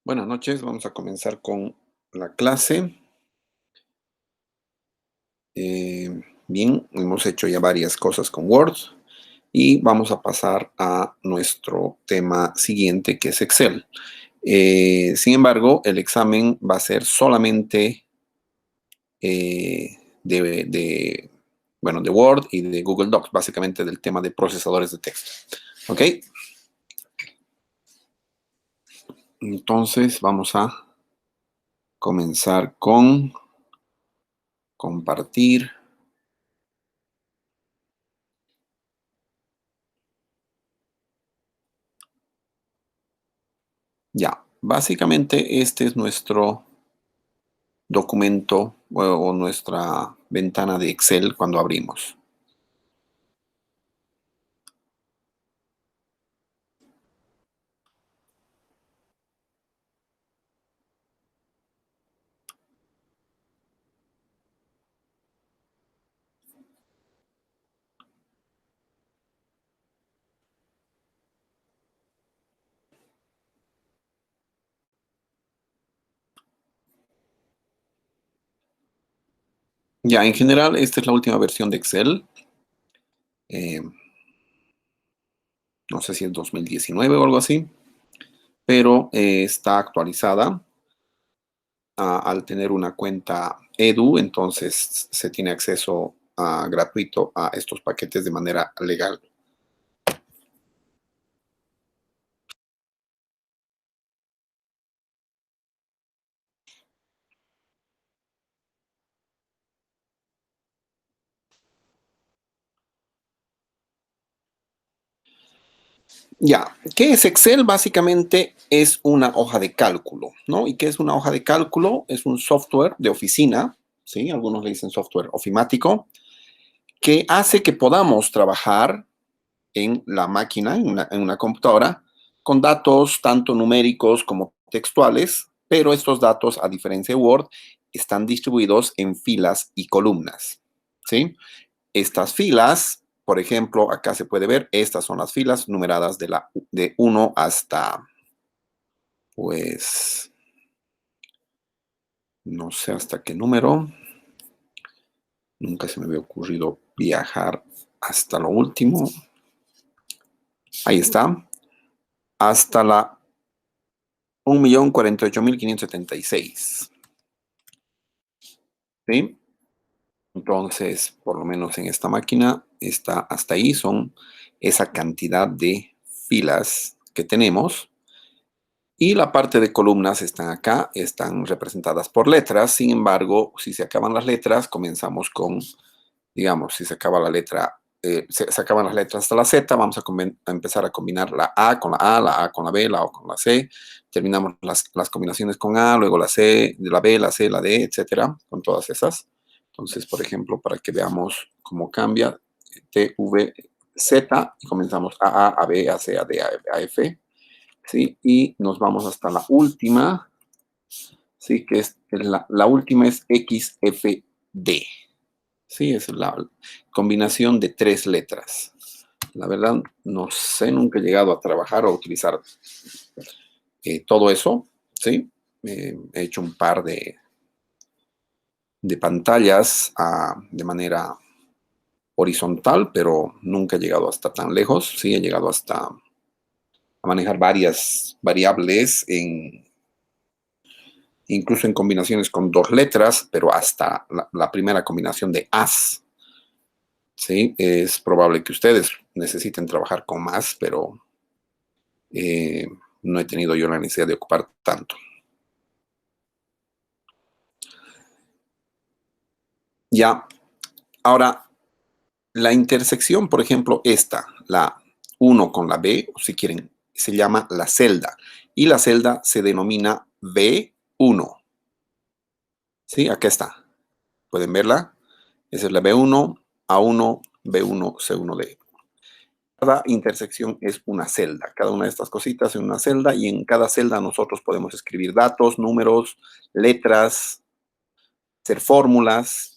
Buenas noches, vamos a comenzar con la clase. Bien, hemos hecho ya varias cosas con Word y vamos a pasar a nuestro tema siguiente, que es Excel. Sin embargo, el examen va a ser solamente de Word y de Google Docs, básicamente del tema de procesadores de texto. ¿Ok? Entonces vamos a comenzar con compartir. Ya, básicamente este es nuestro documento o nuestra ventana de Excel cuando abrimos. Ya, en general, esta es la última versión de Excel. Eh, no sé si es 2019 o algo así, pero está actualizada. Al tener una cuenta Edu, entonces se tiene acceso gratuito a estos paquetes de manera legal. Ya, ¿qué es Excel? Básicamente es una hoja de cálculo, ¿no? ¿Y qué es una hoja de cálculo? Es un software de oficina, ¿sí? Algunos le dicen software ofimático, que hace que podamos trabajar en la máquina, en una computadora, con datos tanto numéricos como textuales, pero estos datos, a diferencia de Word, están distribuidos en filas y columnas, ¿sí? Estas filas, por ejemplo, acá se puede ver, estas son las filas numeradas de 1 hasta, pues, no sé hasta qué número. Nunca se me había ocurrido viajar hasta lo último. Ahí está. Hasta la 1.048.576. ¿Sí? Entonces, por lo menos en esta máquina está hasta ahí, son esa cantidad de filas que tenemos. Y la parte de columnas están acá, están representadas por letras. Sin embargo, si se acaban las letras, comenzamos con, digamos, si se acaba la letra, se acaban las letras hasta la Z, vamos a empezar a combinar la A con la B, la O con la C. Terminamos las combinaciones con A, luego la C, la B, la C, la D, etcétera, con todas esas. Entonces, por ejemplo, para que veamos cómo cambia, T, V, Z, y comenzamos A, B, A, C, A, D, A, F. ¿Sí? Y nos vamos hasta la última, ¿sí? Que es la última es XFD, ¿sí? Es la combinación de 3 letras. La verdad, no sé, nunca he llegado a trabajar o a utilizar todo eso, ¿sí? He hecho un par de pantallas de manera horizontal, pero nunca he llegado hasta tan lejos, ¿sí? He llegado hasta a manejar varias variables incluso en combinaciones con 2 letras, pero hasta la primera combinación de as. ¿Sí? Es probable que ustedes necesiten trabajar con más, pero eh, no he tenido yo la necesidad de ocupar tanto. Ya, ahora, la intersección, por ejemplo, esta, la 1 con la B, o si quieren, se llama la celda. Y la celda se denomina B1. ¿Sí? Acá está. ¿Pueden verla? Esa es la B1, A1, B1, C1D. Cada intersección es una celda. Cada una de estas cositas es una celda y en cada celda nosotros podemos escribir datos, números, letras, hacer fórmulas.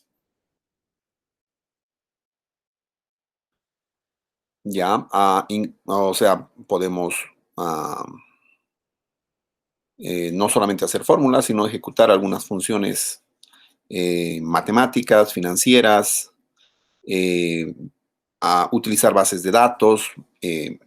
Ya, o sea, podemos no solamente hacer fórmulas, sino ejecutar algunas funciones matemáticas, financieras, eh, a utilizar bases de datos,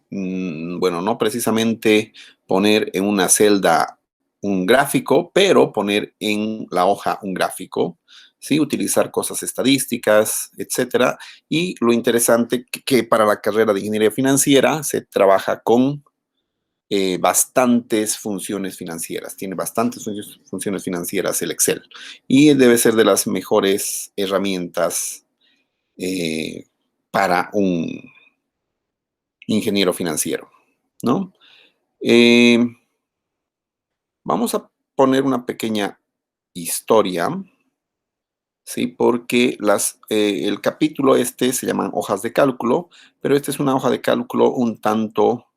bueno, no precisamente poner en una celda un gráfico, pero poner en la hoja un gráfico, ¿sí? Utilizar cosas estadísticas, etcétera. Y lo interesante que para la carrera de ingeniería financiera se trabaja con bastantes funciones financieras, tiene bastantes funciones financieras el Excel y debe ser de las mejores herramientas eh, para un ingeniero financiero, ¿no? Eh, Vamos a poner una pequeña historia, ¿sí? Porque el capítulo este se llaman hojas de cálculo, pero esta es una hoja de cálculo un tanto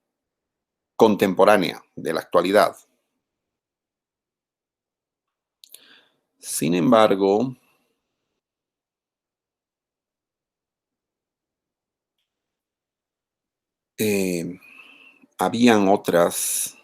contemporánea de la actualidad. Sin embargo, eh, habían otras.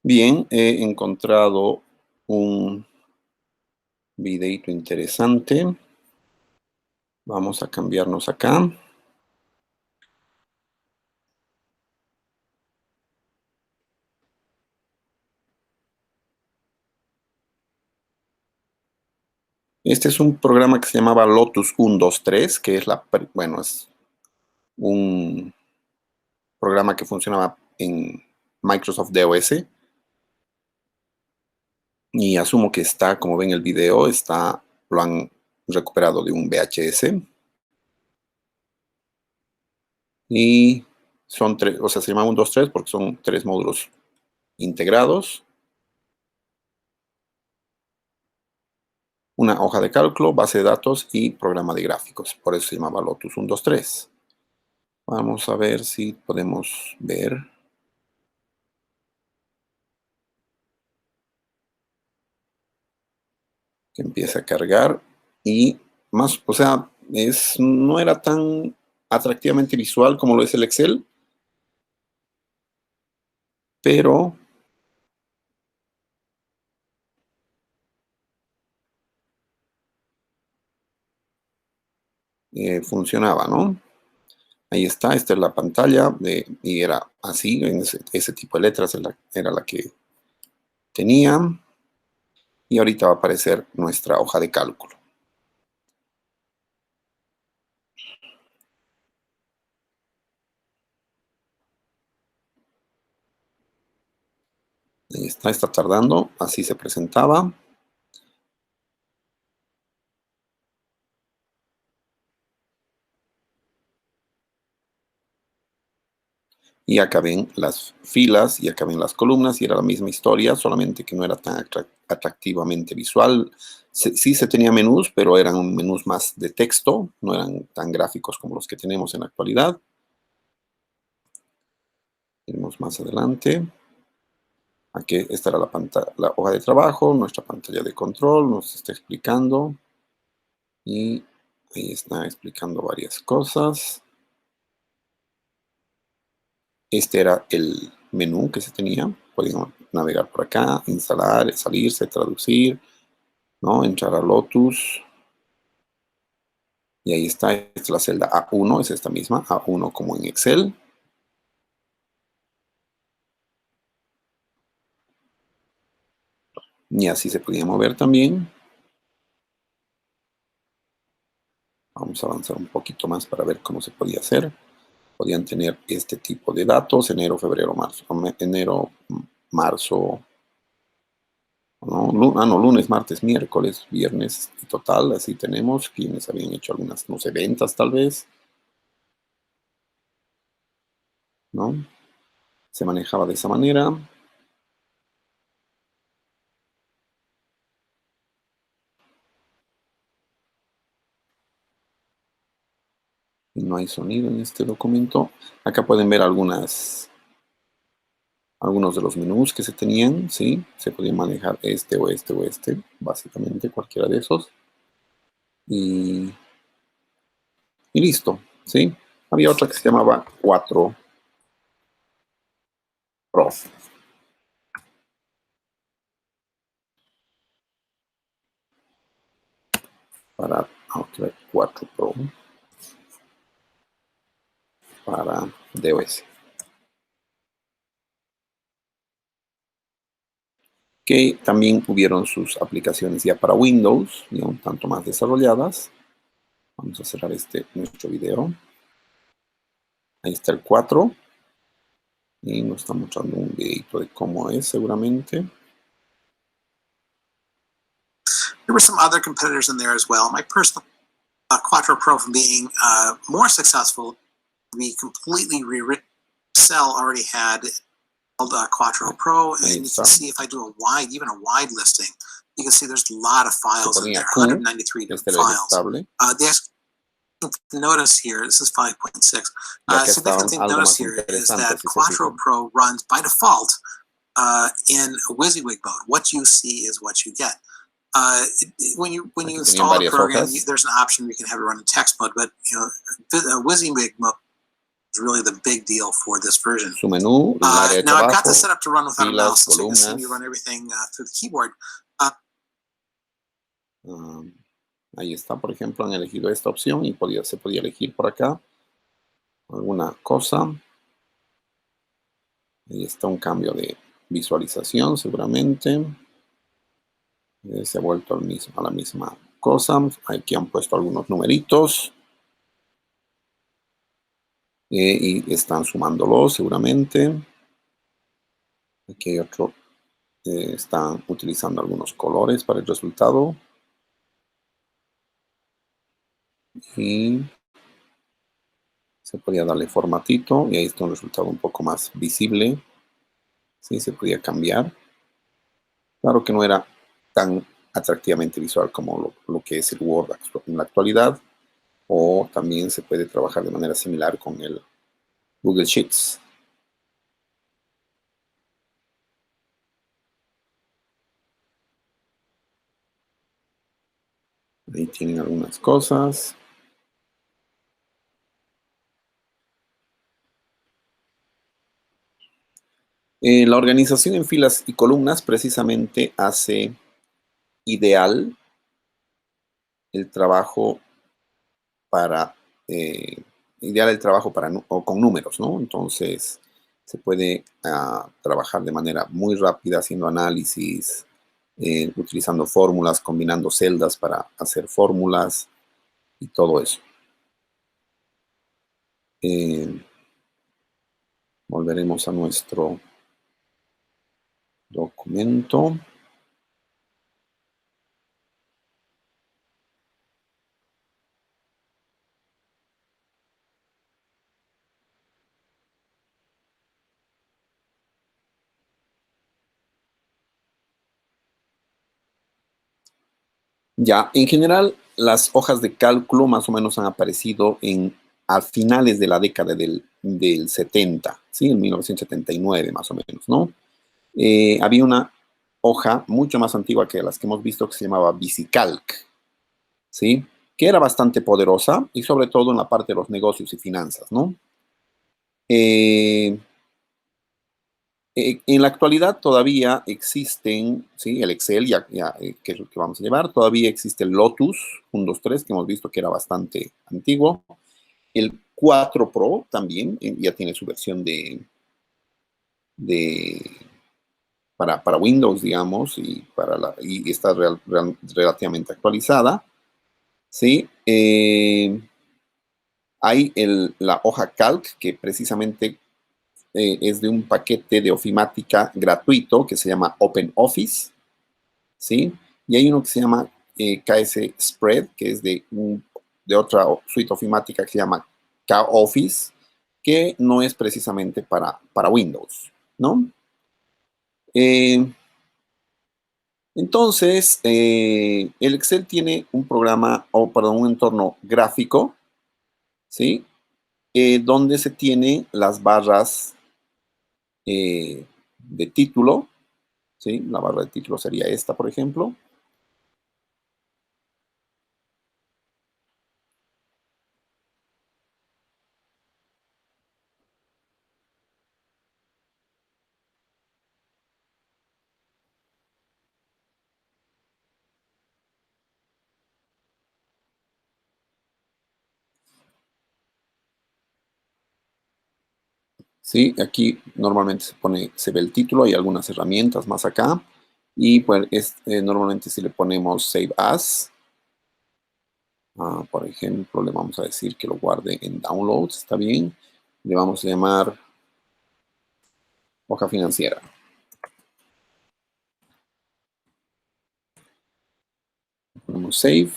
Bien, he encontrado un videito interesante. Vamos a cambiarnos acá. Este es un programa que se llamaba Lotus 123, que es bueno, es un programa que funcionaba en Microsoft DOS. Y asumo que está, como ven el video, lo han recuperado de un VHS. Y son tres, o sea, se llama 123 porque son tres módulos integrados. Una hoja de cálculo, base de datos y programa de gráficos. Por eso se llamaba Lotus 123. Vamos a ver si podemos ver que empieza a cargar. Y más, o sea, no era tan atractivamente visual como lo es el Excel, pero funcionaba, ¿no? Ahí está, esta es la pantalla y era así, en ese tipo de letras era la que tenía. Y ahorita va a aparecer nuestra hoja de cálculo. Ahí está tardando, así se presentaba. Y acá ven las filas y acá ven las columnas y era la misma historia, solamente que no era tan atractivamente visual. Sí se tenía menús, pero eran menús más de texto, no eran tan gráficos como los que tenemos en la actualidad. Iremos más adelante. Aquí esta era la hoja de trabajo, nuestra pantalla de control, nos está explicando. Y ahí está explicando varias cosas. Este era el menú que se tenía. Podíamos navegar por acá, instalar, salirse, traducir, ¿no? Entrar a Lotus. Y ahí está, esta es la celda A1, es esta misma, A1 como en Excel. Y así se podía mover también. Vamos a avanzar un poquito más para ver cómo se podía hacer. Podían tener este tipo de datos, enero, febrero, marzo, enero, marzo, ¿no? No, lunes, martes, miércoles, viernes y total, así tenemos. Quienes habían hecho algunas, no sé, ventas tal vez, ¿no? Se manejaba de esa manera. Y no hay sonido en este documento. Acá pueden ver algunos de los menús que se tenían, ¿sí? Se podía manejar este o este o este, básicamente cualquiera de esos. Y listo, ¿sí? Había otra que se llamaba 4 Pro. Para Outlook 4 Pro para DOS. Que también hubieron sus aplicaciones ya para Windows, ya un tanto más desarrolladas. Vamos a cerrar nuestro video. Ahí está el 4. Y nos está mostrando un videito de cómo es seguramente. There were some other competitors in there as well. My personal Quattro Pro from being more successful, we completely rewritten. Cell already had Quattro Pro, and you can see if I do even a wide listing, you can see there's a lot of files in there, 193 different files. Notice here, this is 5.6. Significant thing to notice here is that Quattro Pro runs by default in WYSIWYG mode. What you see is what you get. When you install a program, there's an option you can have it run in text mode, but WYSIWYG mode is really the big deal for this version. Su menú, now I've got this set up to run without a mouse, so you can see me run everything through the keyboard. Ahí está, por ejemplo, han elegido esta opción y se podía elegir por acá alguna cosa. Ahí está un cambio de visualización seguramente. Se ha vuelto a la misma cosa. Aquí han puesto algunos numeritos. Y están sumándolos seguramente. Aquí hay otro. Están utilizando algunos colores para el resultado. Y se podía darle formatito. Y ahí está un resultado un poco más visible. Sí, se podía cambiar. Claro que no era tan atractivamente visual como lo que es el Word en la actualidad. O también se puede trabajar de manera similar con el Google Sheets. Ahí tienen algunas cosas. La organización en filas y columnas precisamente hace ideal el trabajo ideal el trabajo con números, ¿no? Entonces, se puede trabajar de manera muy rápida haciendo análisis, utilizando fórmulas, combinando celdas para hacer fórmulas y todo eso. Volveremos a nuestro documento. Ya, en general, las hojas de cálculo más o menos han aparecido a finales de la década del 70, ¿sí? En 1979 más o menos, ¿no? Había una hoja mucho más antigua que las que hemos visto que se llamaba VisiCalc, ¿sí? Que era bastante poderosa y sobre todo en la parte de los negocios y finanzas, ¿no? En la actualidad todavía existen, ¿sí? El Excel, que es lo que vamos a llevar, todavía existe el Lotus 123, que hemos visto que era bastante antiguo. El 4 Pro también ya tiene su versión para Windows, digamos, y está relativamente actualizada, ¿sí? Hay la hoja Calc, que precisamente es de un paquete de ofimática gratuito que se llama OpenOffice, ¿sí? Y hay uno que se llama KS Spread, que es de otra suite ofimática que se llama KOffice, que no es precisamente para Windows, ¿no? Entonces, el Excel tiene un programa, un entorno gráfico, ¿sí? Donde se tienen las barras de título, ¿sí? La barra de título sería esta, por ejemplo. Sí, aquí normalmente se ve el título, hay algunas herramientas más acá. Y pues normalmente si le ponemos Save As, por ejemplo, le vamos a decir que lo guarde en Downloads, está bien. Le vamos a llamar hoja financiera. Ponemos Save.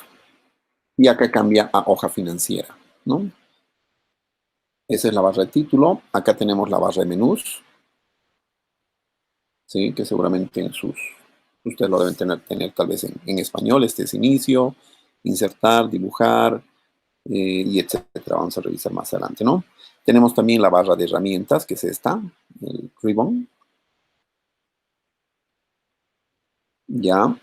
Y acá cambia a hoja financiera, ¿no? Esa es la barra de título. Acá tenemos la barra de menús, ¿sí? Que seguramente ustedes lo deben tener tal vez en español. Este es inicio, insertar, dibujar, y etcétera. Vamos a revisar más adelante, ¿no? Tenemos también la barra de herramientas, que es esta, el ribbon. Ya.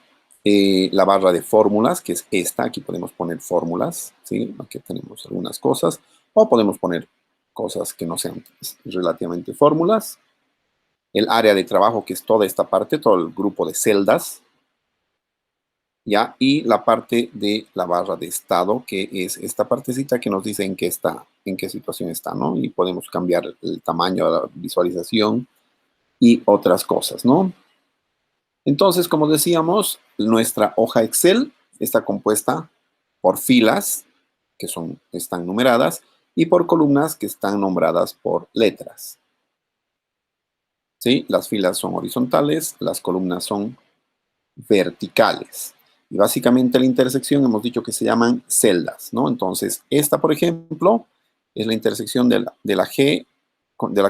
La barra de fórmulas, que es esta. Aquí podemos poner fórmulas, ¿sí? Aquí tenemos algunas cosas. O podemos poner cosas que no sean relativamente fórmulas. El área de trabajo, que es toda esta parte, todo el grupo de celdas, ¿ya? Y la parte de la barra de estado, que es esta partecita que nos dice en qué situación está, ¿no? Y podemos cambiar el tamaño de la visualización y otras cosas, ¿no? Entonces, como decíamos, nuestra hoja Excel está compuesta por filas, que están numeradas, y por columnas que están nombradas por letras. ¿Sí? Las filas son horizontales, las columnas son verticales. Y básicamente la intersección hemos dicho que se llaman celdas, ¿no? Entonces, esta, por ejemplo, es la intersección de la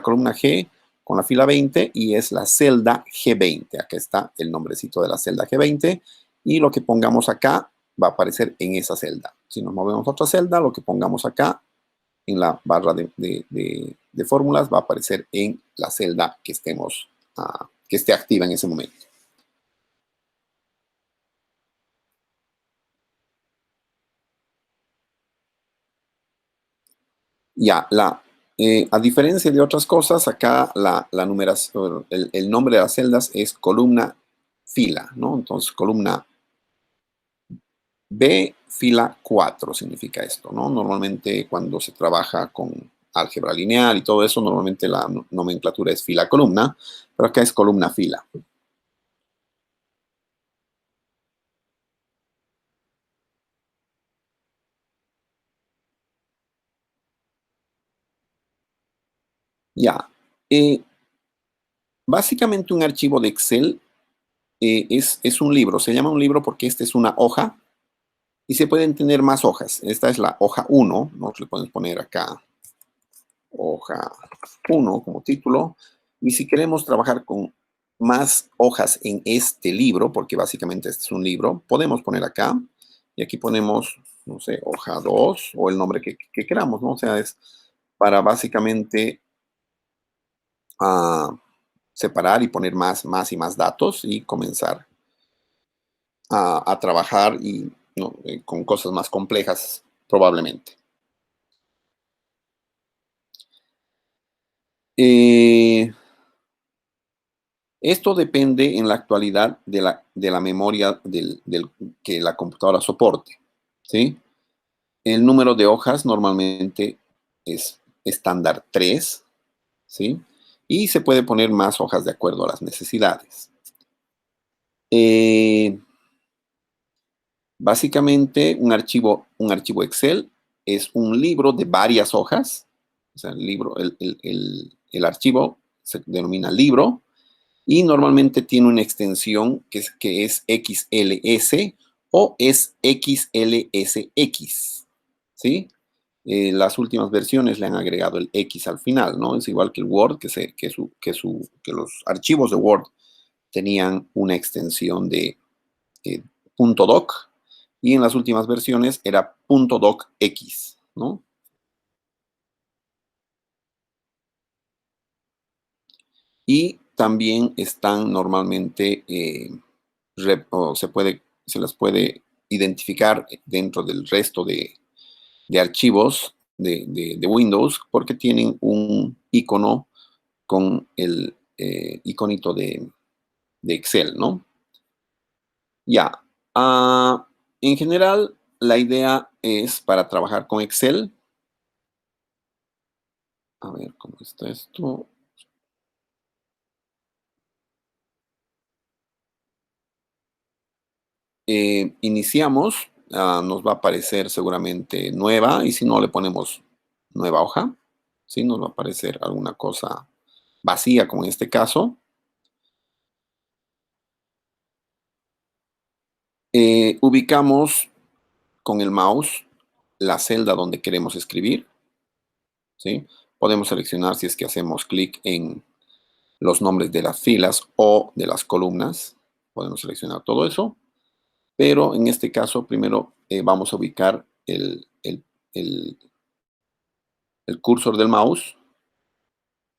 columna G con la fila 20 y es la celda G20. Acá está el nombrecito de la celda G20 y lo que pongamos acá va a aparecer en esa celda. Si nos movemos a otra celda, lo que pongamos acá en la barra de fórmulas va a aparecer en la celda que esté activa en ese momento. Ya, a diferencia de otras cosas, acá la numeración, el nombre de las celdas es columna fila, ¿no? Entonces, columna B, fila 4 significa esto, ¿no? Normalmente cuando se trabaja con álgebra lineal y todo eso, normalmente la nomenclatura es fila-columna, pero acá es columna-fila. Ya. Básicamente un archivo de Excel es un libro. Se llama un libro porque esta es una hoja y se pueden tener más hojas. Esta es la hoja 1, ¿no? Le podemos poner acá hoja 1 como título. Y si queremos trabajar con más hojas en este libro, porque básicamente este es un libro, podemos poner acá y aquí ponemos, no sé, hoja 2 o el nombre que queramos, ¿no? O sea, es para básicamente separar y poner más y más datos y comenzar a trabajar y, ¿no? Con cosas más complejas probablemente. Esto depende en la actualidad de la memoria que la computadora soporte, ¿sí? El número de hojas normalmente es estándar 3, ¿sí? Y se puede poner más hojas de acuerdo a las necesidades. Básicamente, un archivo Excel es un libro de varias hojas. O sea, el archivo se denomina libro y normalmente tiene una extensión que es XLS o es XLSX, ¿sí? Las últimas versiones le han agregado el X al final, ¿no? Es igual que el Word, que los archivos de Word tenían una extensión de .doc y en las últimas versiones era .docx, ¿no? Y también están normalmente, se las puede identificar dentro del resto de archivos de Windows porque tienen un icono con el iconito de Excel, ¿no? Ya. En general, la idea es para trabajar con Excel. A ver cómo está esto. Iniciamos, nos va a aparecer seguramente nueva y si no le ponemos nueva hoja, ¿sí? Nos va a aparecer alguna cosa vacía como en este caso. Ubicamos con el mouse la celda donde queremos escribir, ¿sí? Podemos seleccionar si es que hacemos clic en los nombres de las filas o de las columnas. Podemos seleccionar todo eso, pero en este caso primero vamos a ubicar el cursor del mouse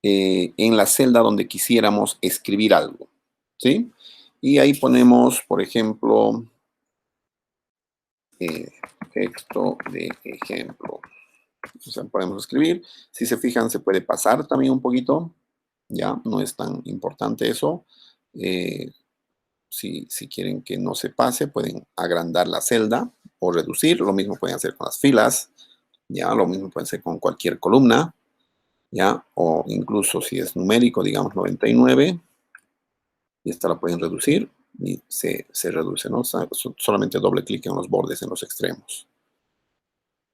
en la celda donde quisiéramos escribir algo, ¿sí? Y ahí ponemos, por ejemplo, texto de ejemplo. O sea, podemos escribir. Si se fijan, se puede pasar también un poquito. Ya, no es tan importante eso. Si quieren que no se pase, pueden agrandar la celda o reducir. Lo mismo pueden hacer con las filas. Ya, lo mismo pueden hacer con cualquier columna. ¿Ya? O incluso si es numérico, digamos 99, y esta la pueden reducir y se reduce, ¿no? Solamente doble clic en los bordes, en los extremos.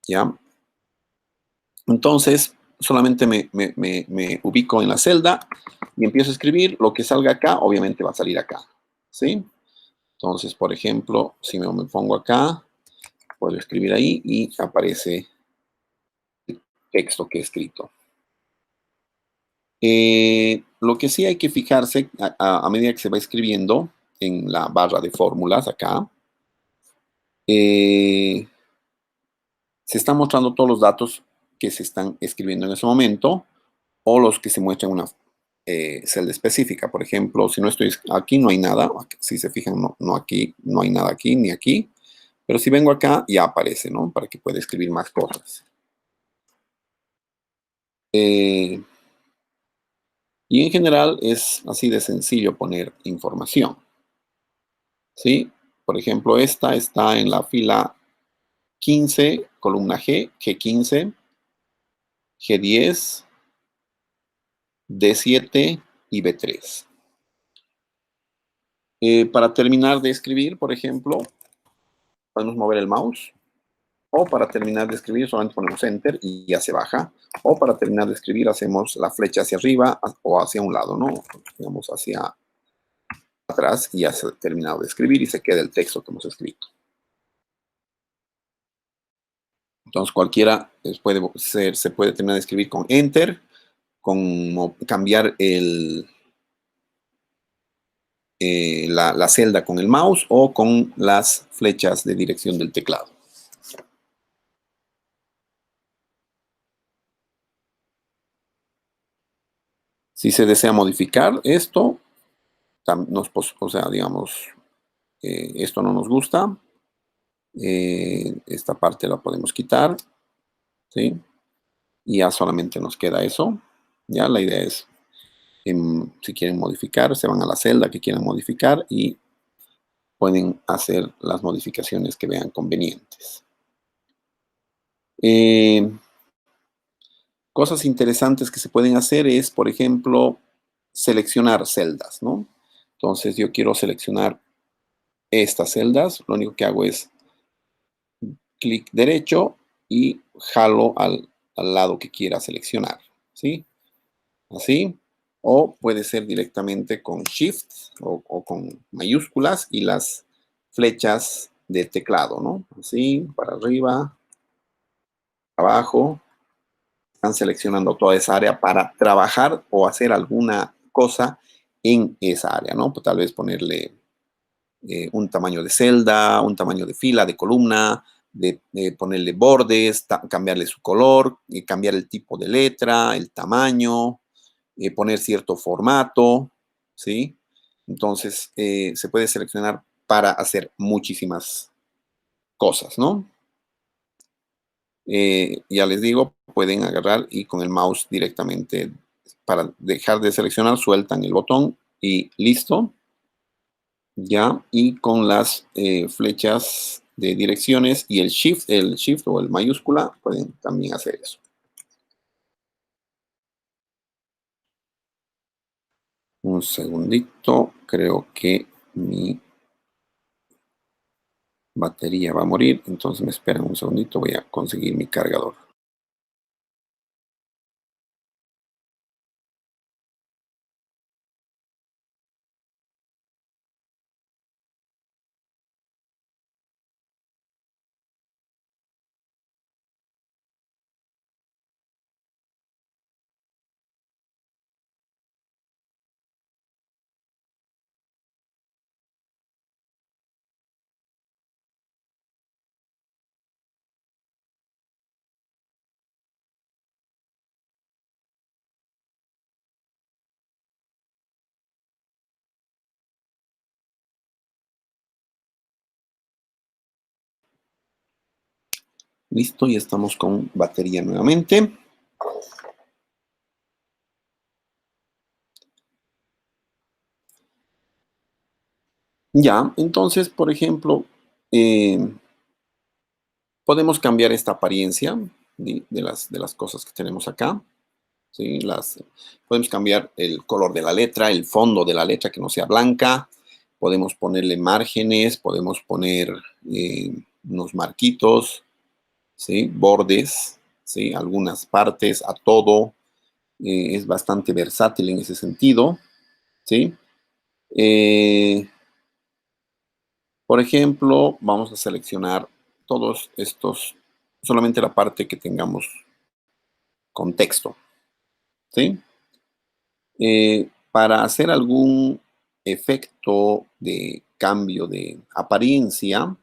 ¿Ya? Entonces, solamente me ubico en la celda y empiezo a escribir. Lo que salga acá, obviamente va a salir acá, ¿sí? Entonces, por ejemplo, si me pongo acá, puedo escribir ahí y aparece el texto que he escrito. Lo que sí hay que fijarse a medida que se va escribiendo en la barra de fórmulas acá, se están mostrando todos los datos que se están escribiendo en ese momento o los que se muestran en una celda específica. Por ejemplo, si no estoy aquí, no hay nada. Si se fijan, no aquí, no hay nada aquí ni aquí. Pero si vengo acá, ya aparece, ¿no? Para que pueda escribir más cosas. Y en general es así de sencillo poner información, ¿sí? por ejemplo, esta está en la fila 15, columna G, G15, G10, D7 y B3. Para terminar de escribir, por ejemplo, podemos mover el mouse. O para terminar de escribir, solamente ponemos Enter y ya se baja. O para terminar de escribir, hacemos la flecha hacia arriba o hacia un lado, ¿no? Digamos hacia atrás y ya se ha terminado de escribir y se queda el texto que hemos escrito. Entonces, cualquiera se puede terminar de escribir con Enter, con cambiar la celda con el mouse o con las flechas de dirección del teclado. Si se desea modificar esto, o sea, digamos, esto no nos gusta, esta parte la podemos quitar, ¿sí? Y ya solamente nos queda eso. Ya la idea es, si quieren modificar, se van a la celda que quieran modificar y pueden hacer las modificaciones que vean convenientes. Cosas interesantes que se pueden hacer es, por ejemplo, seleccionar celdas, ¿no? Entonces yo quiero seleccionar estas celdas, lo único que hago es clic derecho y jalo al lado que quiera seleccionar, ¿sí? Así. O puede ser directamente con Shift o con mayúsculas y las flechas de teclado, ¿no? Así, para arriba, abajo. Están seleccionando toda esa área para trabajar o hacer alguna cosa en esa área, ¿no? Pues tal vez ponerle un tamaño de celda, un tamaño de fila, de columna, de ponerle bordes, cambiarle su color, cambiar el tipo de letra, el tamaño, poner cierto formato, ¿sí? Entonces, se puede seleccionar para hacer muchísimas cosas, ¿no? Ya les digo, pueden agarrar y con el mouse directamente, para dejar de seleccionar, sueltan el botón y listo. Ya, y con las flechas de direcciones y el shift o el mayúscula, pueden también hacer eso. Un segundito, creo que mi batería va a morir, entonces me esperan un segundito, voy a conseguir mi cargador. Listo, ya estamos con batería nuevamente. Ya, entonces, por ejemplo, podemos cambiar esta apariencia de las cosas que tenemos acá. ¿Sí? Podemos cambiar el color de la letra, el fondo de la letra que no sea blanca. Podemos ponerle márgenes, podemos poner unos marquitos, ¿sí? Bordes, ¿sí? Algunas partes, a todo. Es bastante versátil en ese sentido, ¿sí? Por ejemplo, vamos a seleccionar todos estos, solamente la parte que tengamos contexto, ¿sí? Para hacer algún efecto de cambio de apariencia,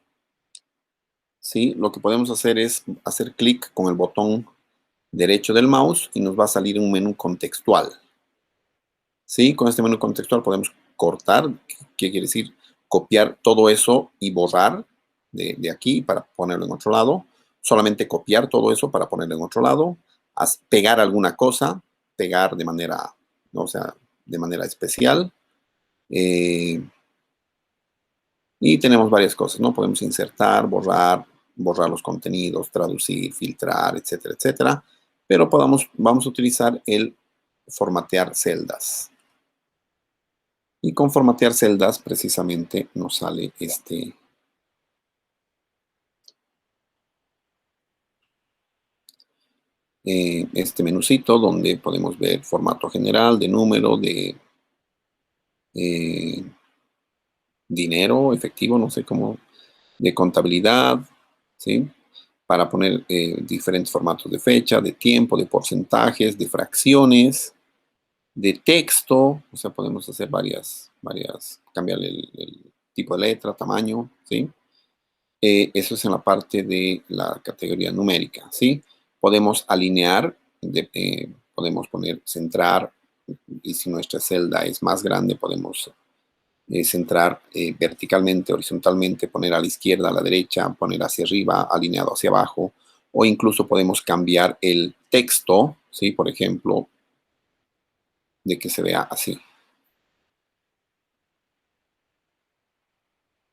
¿sí? Lo que podemos hacer es hacer clic con el botón derecho del mouse y nos va a salir un menú contextual, ¿sí? Con este menú contextual podemos cortar, ¿qué quiere decir? Copiar todo eso y borrar de aquí para ponerlo en otro lado. Solamente copiar todo eso para ponerlo en otro lado. Pegar alguna cosa, pegar de manera, ¿no? O sea, de manera especial. Y Y tenemos varias cosas, ¿no? Podemos insertar, borrar los contenidos, traducir, filtrar, etcétera, etcétera. Pero vamos a utilizar el formatear celdas. Y con formatear celdas, precisamente, nos sale este menucito donde podemos ver formato general, de número, de dinero, efectivo, no sé cómo, de contabilidad, ¿sí? Para poner diferentes formatos de fecha, de tiempo, de porcentajes, de fracciones, de texto, o sea, podemos hacer varias, cambiarle el tipo de letra, tamaño, ¿sí? Eso es en la parte de la categoría numérica, ¿sí? Podemos alinear, podemos poner centrar, y si nuestra celda es más grande, podemos centrar verticalmente, horizontalmente, poner a la izquierda, a la derecha, poner hacia arriba, alineado hacia abajo, o incluso podemos cambiar el texto, ¿sí? Por ejemplo, de que se vea así,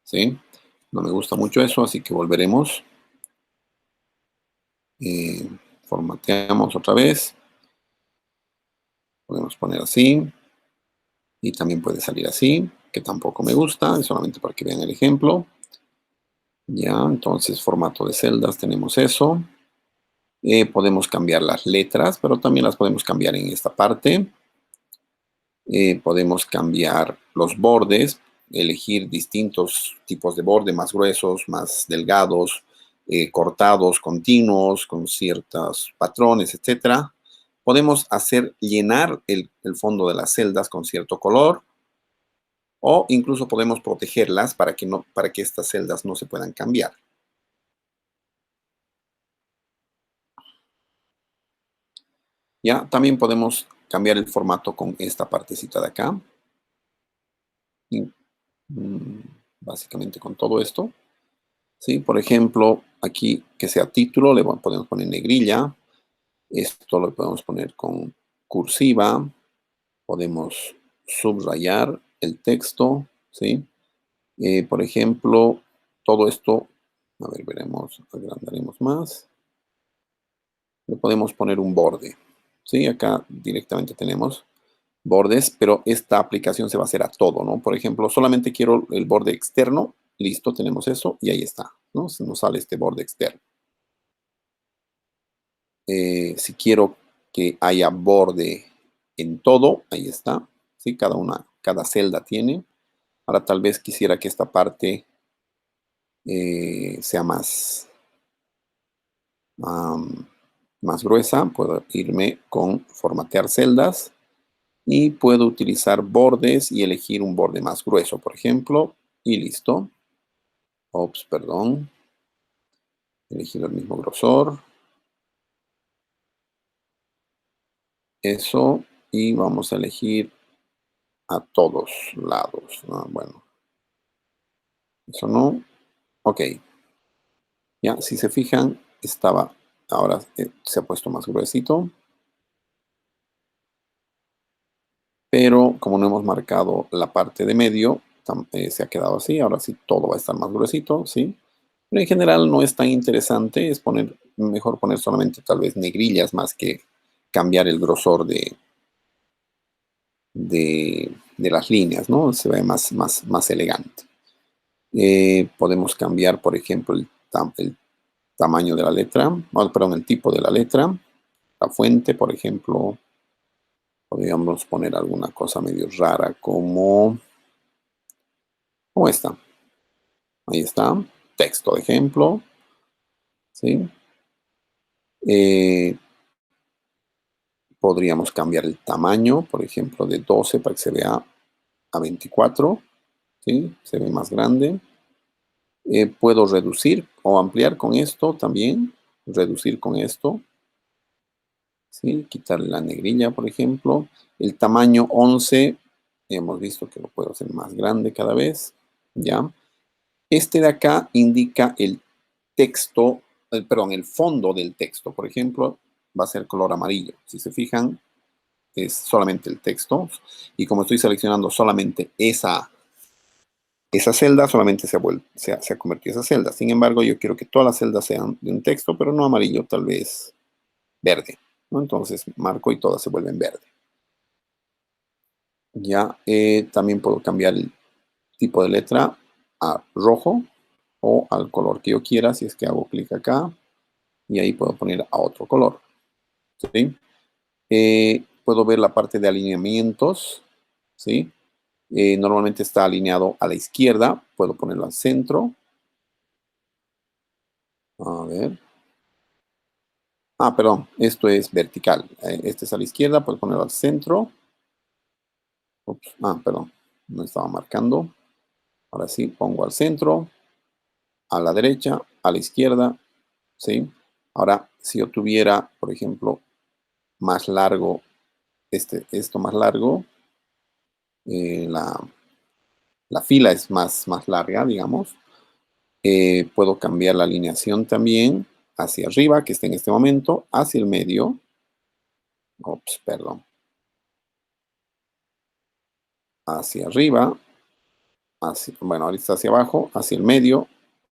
¿sí? No me gusta mucho eso, así que volveremos. Formateamos otra vez. Podemos poner así. Y también puede salir así, que tampoco me gusta, es solamente para que vean el ejemplo. Ya, entonces formato de celdas, tenemos eso. Podemos cambiar las letras, pero también las podemos cambiar en esta parte. Podemos cambiar los bordes, elegir distintos tipos de borde, más gruesos, más delgados, cortados, continuos, con ciertos patrones, etc. Podemos hacer llenar el fondo de las celdas con cierto color, o incluso podemos protegerlas para que estas celdas no se puedan cambiar. Ya, también podemos cambiar el formato con esta partecita de acá. Y, básicamente con todo esto. ¿Sí? Por ejemplo, aquí que sea título, le podemos poner negrilla. Esto lo podemos poner con cursiva. Podemos subrayar el texto, ¿sí? Por ejemplo, todo esto, a ver, veremos, agrandaremos más. Le podemos poner un borde, ¿sí? Acá directamente tenemos bordes, pero esta aplicación se va a hacer a todo, ¿no? Por ejemplo, solamente quiero el borde externo, listo, tenemos eso y ahí está, ¿no? Se nos sale este borde externo. Si quiero que haya borde en todo, ahí está, ¿sí? Cada celda tiene. Ahora tal vez quisiera que esta parte sea más gruesa. Puedo irme con formatear celdas y puedo utilizar bordes y elegir un borde más grueso, por ejemplo, y listo. Ops, perdón. Elegir el mismo grosor. Eso, y vamos a elegir a todos lados. Bueno, eso no. Ok. Ya, si se fijan, ahora se ha puesto más gruesito. Pero como no hemos marcado la parte de medio, se ha quedado así. Ahora sí todo va a estar más gruesito, ¿sí? Pero en general no es tan interesante. Es mejor poner solamente tal vez negrillas más que cambiar el grosor de las líneas, ¿no? Se ve más elegante. Podemos cambiar, por ejemplo, el tamaño de la letra, perdón, el tipo de la letra, la fuente, por ejemplo. Podríamos poner alguna cosa medio rara como esta. Ahí está. Texto de ejemplo. ¿Sí? Podríamos cambiar el tamaño, por ejemplo, de 12 para que se vea a 24. ¿Sí? Se ve más grande. Puedo reducir o ampliar con esto también. Reducir con esto. ¿Sí? Quitarle la negrilla, por ejemplo. El tamaño 11, hemos visto que lo puedo hacer más grande cada vez. ¿Ya? Este de acá indica el texto, perdón, el fondo del texto. Por ejemplo, va a ser color amarillo. Si se fijan, es solamente el texto. Y como estoy seleccionando solamente esa esa celda solamente se ha convertido esa celda. Sin embargo, yo quiero que todas las celdas sean de un texto, pero no amarillo, tal vez verde, ¿no? Entonces marco y todas se vuelven verde. Ya también puedo cambiar el tipo de letra a rojo o al color que yo quiera, si es que hago clic acá, y ahí puedo poner a otro color. ¿Sí? Puedo ver la parte de alineamientos, ¿sí? Normalmente está alineado a la izquierda, puedo ponerlo al centro. A ver. Perdón, esto es vertical. Este es a la izquierda, puedo ponerlo al centro. Ups, perdón, no estaba marcando. Ahora sí, pongo al centro, a la derecha, a la izquierda, ¿sí? Ahora, si yo tuviera, por ejemplo, más largo, esto más largo, la fila es más larga, digamos. Puedo cambiar la alineación también hacia arriba, que está en este momento, hacia el medio. Ups, perdón. Hacia arriba, bueno, ahorita está hacia abajo, hacia el medio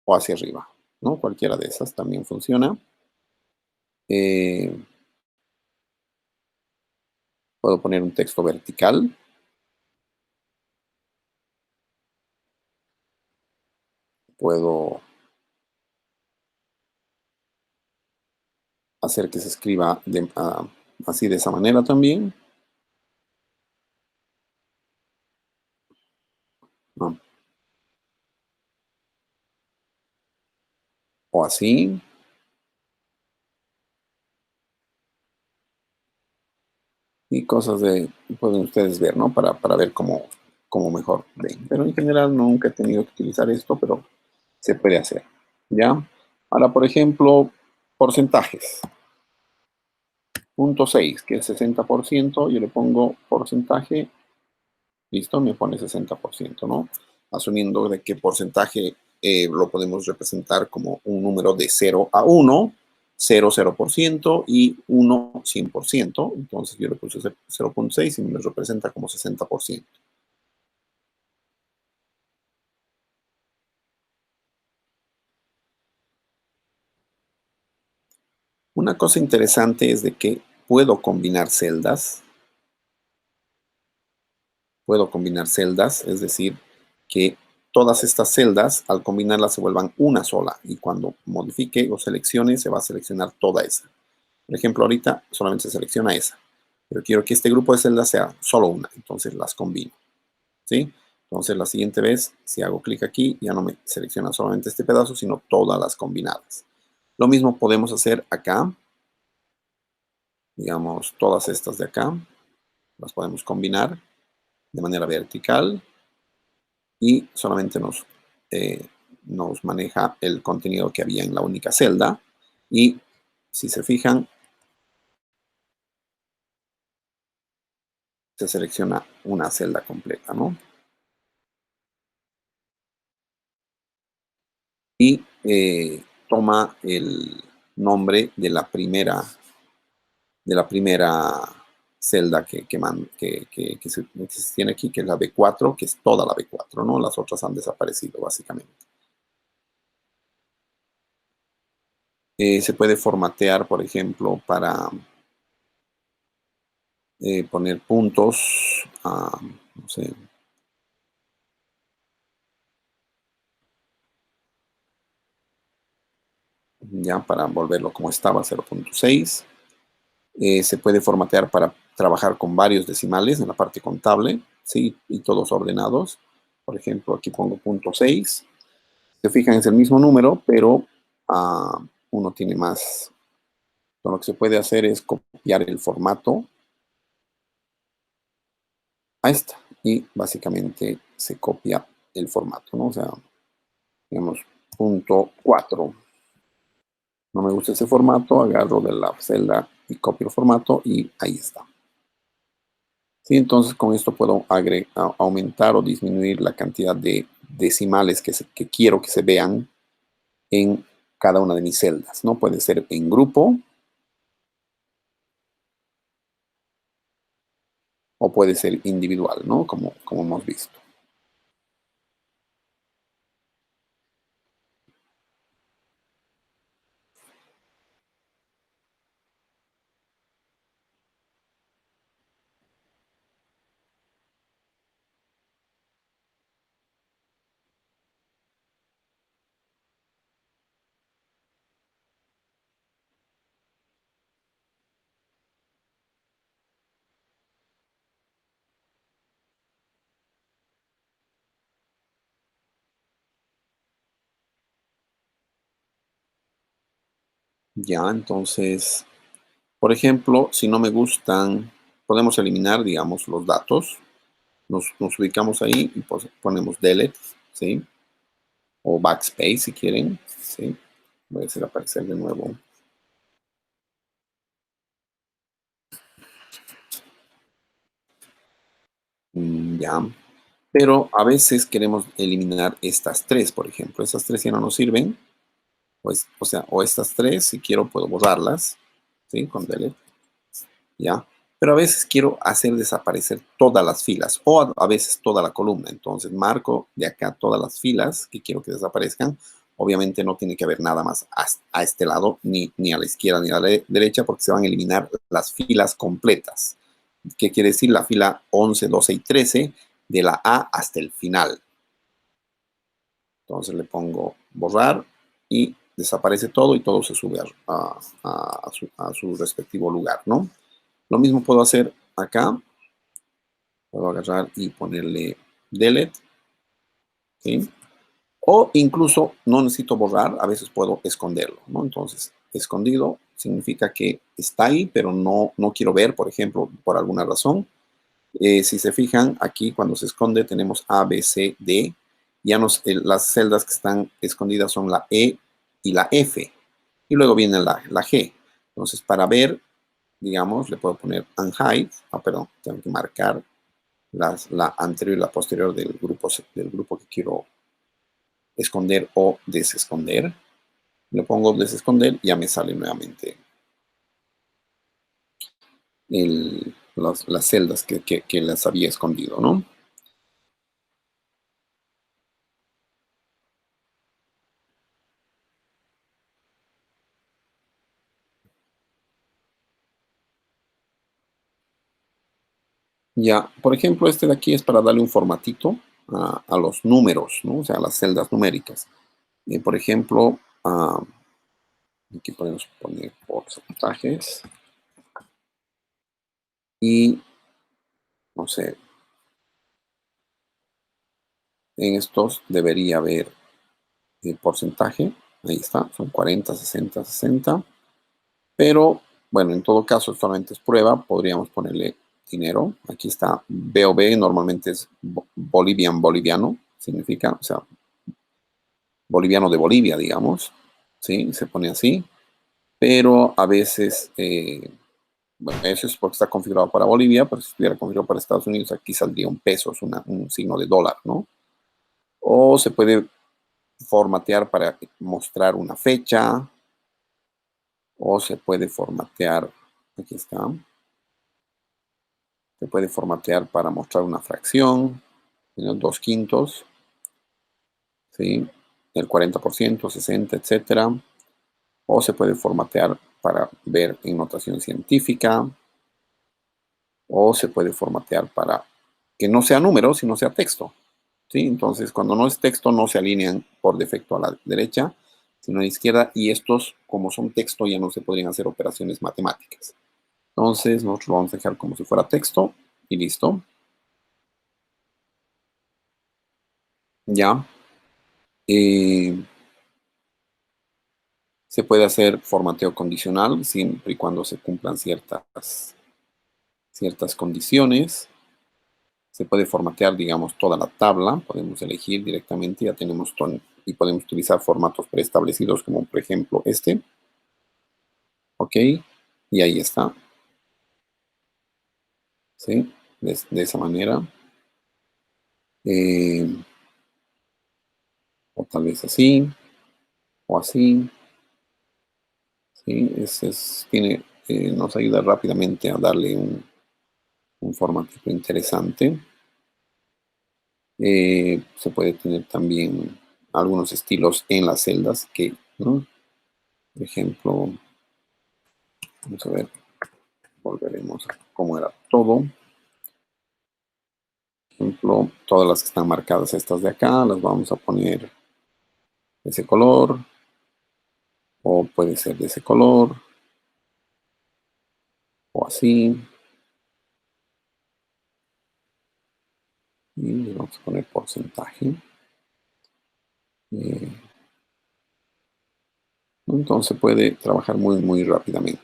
o hacia arriba, ¿no? Cualquiera de esas también funciona. Puedo poner un texto vertical. Puedo hacer que se escriba así de esa manera también. ¿No? O así. Y cosas pueden ustedes ver, ¿no? Para ver cómo mejor ven. Pero en general nunca he tenido que utilizar esto, pero se puede hacer. ¿Ya? Ahora, por ejemplo, porcentajes. Punto 6, que es 60%, yo le pongo porcentaje. Listo, me pone 60%, ¿no? Asumiendo de qué porcentaje lo podemos representar como un número de 0 a 1, 0, 0% y 1, 100%. Entonces yo le puse 0.6 y me lo representa como 60%. Una cosa interesante es de que puedo combinar celdas. Puedo combinar celdas, es decir, que todas estas celdas, al combinarlas, se vuelvan una sola. Y cuando modifique o seleccione, se va a seleccionar toda esa. Por ejemplo, ahorita solamente se selecciona esa. Pero quiero que este grupo de celdas sea solo una. Entonces las combino. ¿Sí? Entonces la siguiente vez, si hago clic aquí, ya no me selecciona solamente este pedazo, sino todas las combinadas. Lo mismo podemos hacer acá. Digamos, todas estas de acá. Las podemos combinar de manera vertical. Y solamente nos maneja el contenido que había en la única celda. Y si se fijan, se selecciona una celda completa, ¿no? Y toma el nombre de la primera celda que se tiene aquí, que es la B4, que es toda la B4, ¿no? Las otras han desaparecido, básicamente. Se puede formatear, por ejemplo, para poner puntos, no sé. Ya para volverlo como estaba, 0.6. Se puede formatear para trabajar con varios decimales en la parte contable, ¿sí? Y todos ordenados. Por ejemplo, aquí pongo punto 6. Se fijan, es el mismo número, pero uno tiene más. Lo que se puede hacer es copiar el formato a esta. Y básicamente se copia el formato, ¿no? O sea, digamos, punto 4. No me gusta ese formato, agarro de la celda y copio el formato y ahí está. Sí, entonces con esto puedo aumentar o disminuir la cantidad de decimales que quiero que se vean en cada una de mis celdas, ¿no? Puede ser en grupo o puede ser individual, ¿no? Como hemos visto. Ya, entonces, por ejemplo, si no me gustan, podemos eliminar, digamos, los datos. Nos ubicamos ahí y pues ponemos delete, ¿sí? O backspace si quieren, ¿sí? Voy a hacer aparecer de nuevo. Ya. Pero a veces queremos eliminar estas tres, por ejemplo. Estas tres ya no nos sirven. Pues, o sea, o estas tres, si quiero, puedo borrarlas, ¿sí? Con delete, ¿ya? Pero a veces quiero hacer desaparecer todas las filas o a veces toda la columna. Entonces marco de acá todas las filas que quiero que desaparezcan. Obviamente no tiene que haber nada más a este lado, ni a la izquierda ni a la derecha, porque se van a eliminar las filas completas. ¿Qué quiere decir? La fila 11, 12 y 13 de la A hasta el final. Entonces le pongo borrar y desaparece todo y todo se sube a su respectivo lugar, ¿no? Lo mismo puedo hacer acá. Puedo agarrar y ponerle delete, ¿sí? O incluso no necesito borrar, a veces puedo esconderlo, ¿no? Entonces, escondido significa que está ahí, pero no quiero ver, por ejemplo, por alguna razón. Si se fijan, aquí cuando se esconde tenemos A, B, C, D. Ya las celdas que están escondidas son la E y la F. Y luego viene la G. Entonces, para ver, digamos, le puedo poner unhide. Perdón, tengo que marcar la anterior y la posterior del grupo que quiero esconder o desesconder. Le pongo desesconder y ya me sale nuevamente las celdas que las había escondido, ¿no? Ya, por ejemplo, este de aquí es para darle un formatito a los números, ¿no? O sea, a las celdas numéricas. Por ejemplo, aquí podemos poner porcentajes y, no sé, en estos debería haber el porcentaje. Ahí está, son 40, 60, 60. Pero, bueno, en todo caso, solamente es prueba. Podríamos ponerle dinero. Aquí está BOB, normalmente es boliviano, significa, o sea, boliviano de Bolivia, digamos. ¿Sí? Se pone así. Pero a veces, bueno, eso es porque está configurado para Bolivia, pero si estuviera configurado para Estados Unidos, aquí saldría un peso, es un signo de dólar, ¿no? O se puede formatear para mostrar una fecha, o se puede formatear, aquí está, se puede formatear para mostrar una fracción, los 2/5, ¿sí? El 40%, 60, etcétera. O se puede formatear para ver en notación científica, o se puede formatear para que no sea número, sino sea texto, ¿sí? Entonces, cuando no es texto, no se alinean por defecto a la derecha, sino a la izquierda, y estos, como son texto, ya no se podrían hacer operaciones matemáticas. Entonces, nosotros lo vamos a dejar como si fuera texto, y listo. Ya. Se puede hacer formateo condicional, siempre y cuando se cumplan ciertas condiciones. Se puede formatear, digamos, toda la tabla. Podemos elegir directamente, ya tenemos y podemos utilizar formatos preestablecidos como por ejemplo este. Ok, y ahí está. ¿Sí? De esa manera. Eh, o tal vez así, o así. ¿Sí? Nos ayuda rápidamente a darle un formato interesante. Se puede tener también algunos estilos en las celdas ¿no? Por ejemplo, vamos a ver, volveremos a cómo era todo. Por ejemplo, todas las que están marcadas estas de acá, las vamos a poner de ese color, o puede ser de ese color, o así. Y le vamos a poner porcentaje. Eh, ¿no? Entonces puede trabajar muy rápidamente.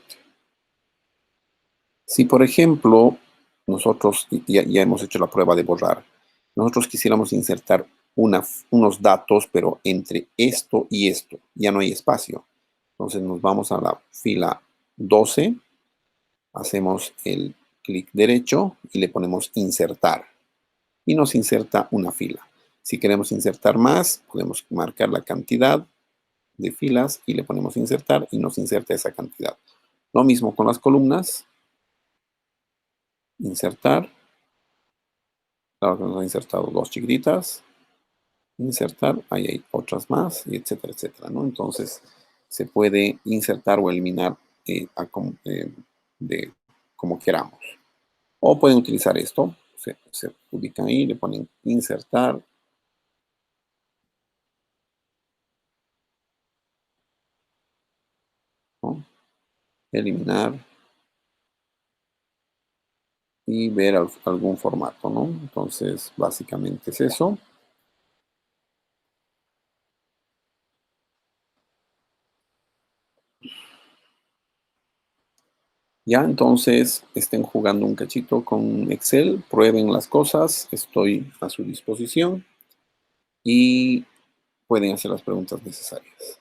Si, por ejemplo, nosotros ya hemos hecho la prueba de borrar, nosotros quisiéramos insertar unos datos, pero entre esto y esto, ya no hay espacio. Entonces nos vamos a la fila 12, hacemos el clic derecho y le ponemos insertar. Y nos inserta una fila. Si queremos insertar más, podemos marcar la cantidad de filas y le ponemos insertar y nos inserta esa cantidad. Lo mismo con las columnas. Insertar. Claro que nos ha insertado dos chiquititas. Insertar, ahí hay otras más, y etcétera, etcétera, ¿no? Entonces, se puede insertar o eliminar de como queramos. O pueden utilizar esto, se ubican ahí, le ponen insertar. ¿No? Eliminar. Y ver algún formato, ¿no? Entonces, básicamente es eso. Ya, entonces, estén jugando un cachito con Excel, prueben las cosas, estoy a su disposición y pueden hacer las preguntas necesarias.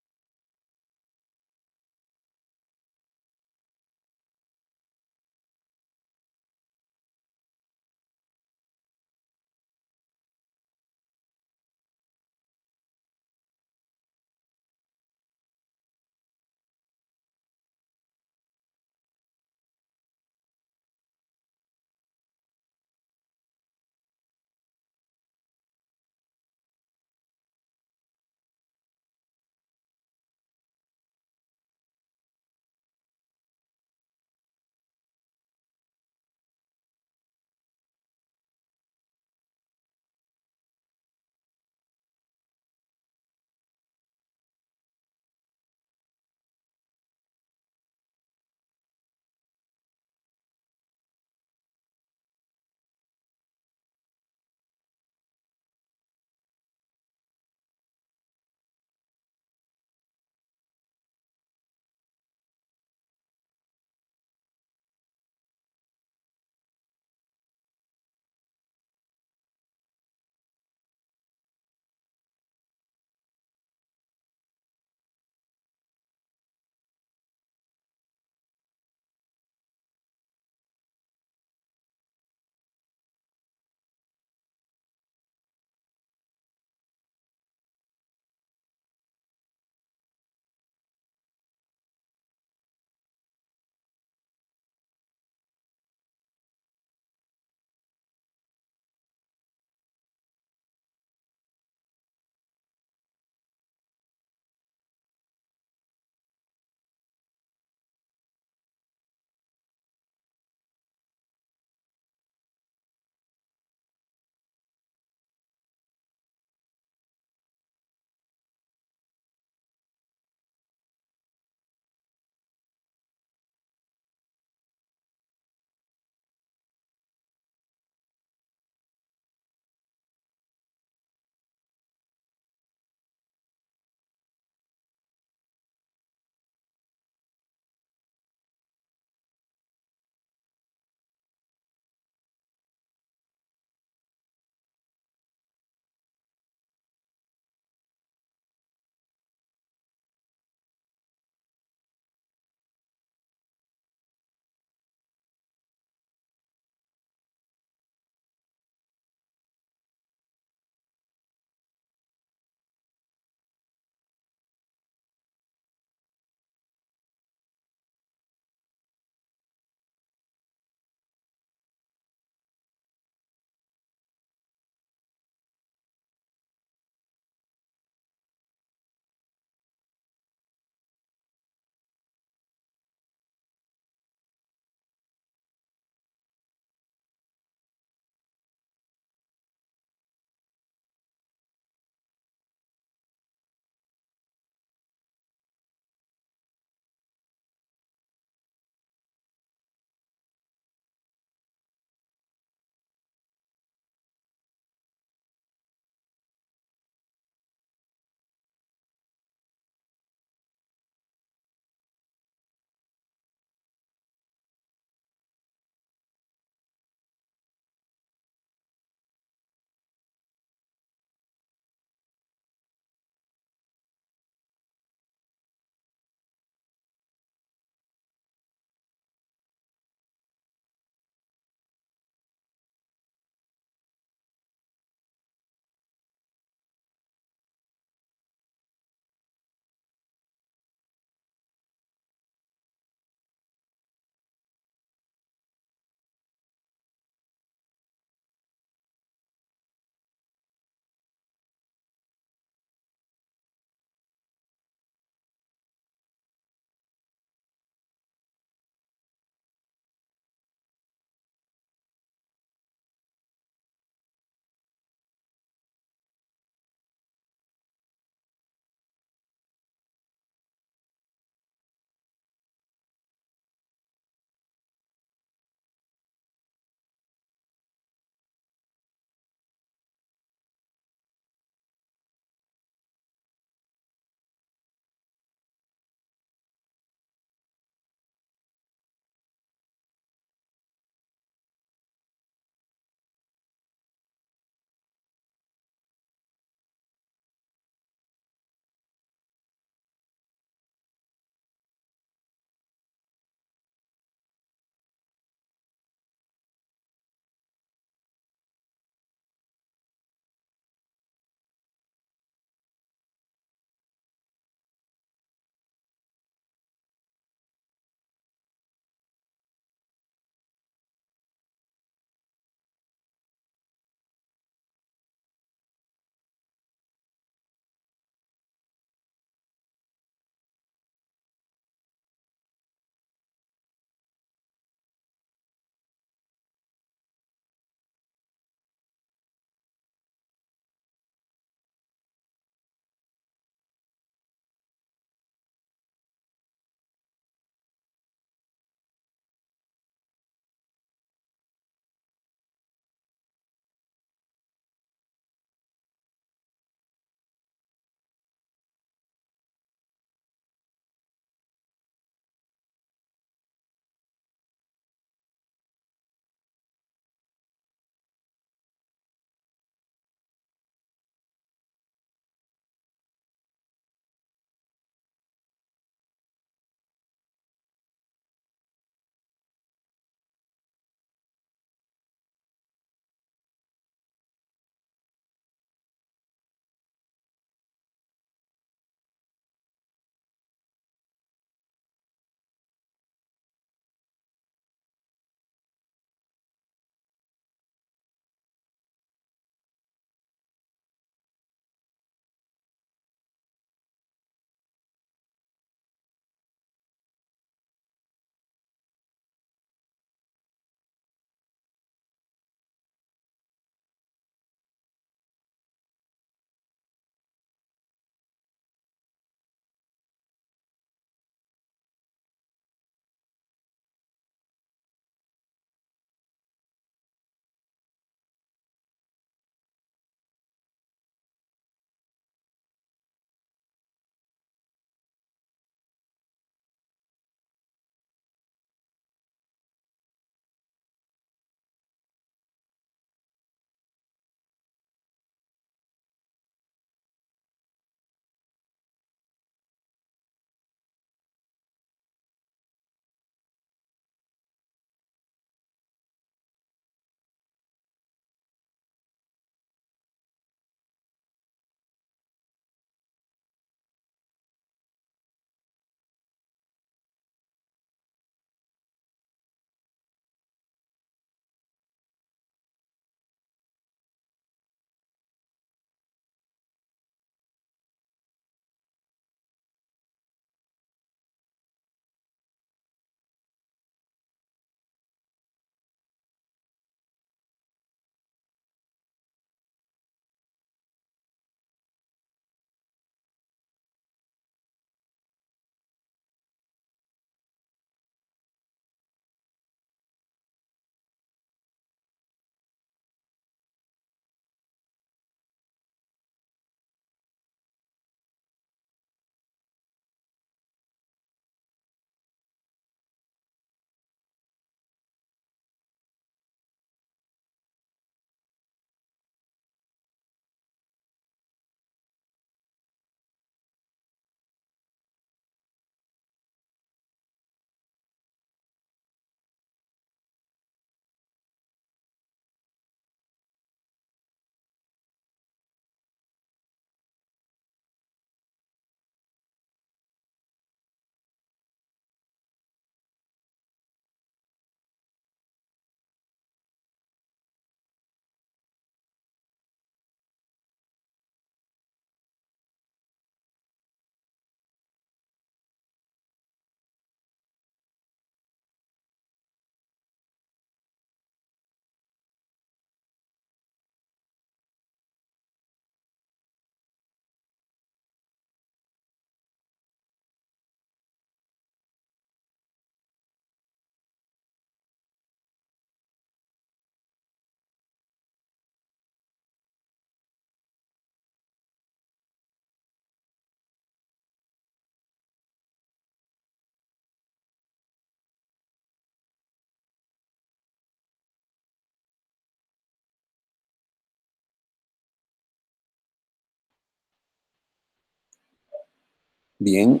Bien.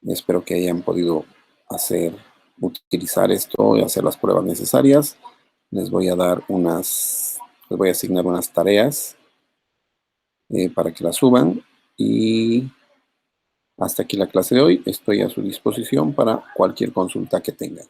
Espero que hayan podido utilizar esto y hacer las pruebas necesarias. Les voy a asignar unas tareas para que las suban. Y hasta aquí la clase de hoy. Estoy a su disposición para cualquier consulta que tengan.